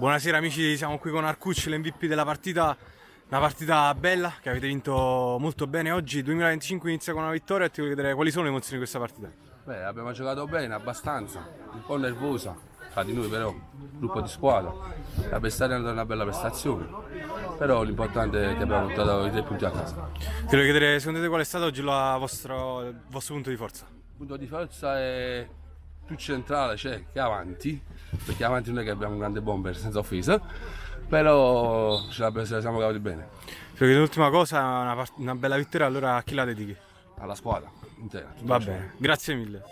Buonasera amici, siamo qui con Arcucci, l'MVP della partita, una partita bella che avete vinto molto bene oggi. 2025 inizia con una vittoria e ti voglio chiedere quali sono le emozioni di questa partita. Beh, abbiamo giocato bene, abbastanza, un po' nervosa, fra di noi però, gruppo di squadra. L'avversario è andata una bella prestazione, però l'importante è che abbiamo portato i 3 punti a casa. Ti voglio chiedere secondo te qual è stato oggi il vostro punto di forza? Il punto di forza è più centrale, cioè che è avanti, perché avanti non è che abbiamo un grande bomber, senza offesa, però ce la siamo cavati bene, Ti voglio chiedere l'ultima cosa, una bella vittoria, allora a chi la dedichi? alla squadra intera. Va bene, grazie mille.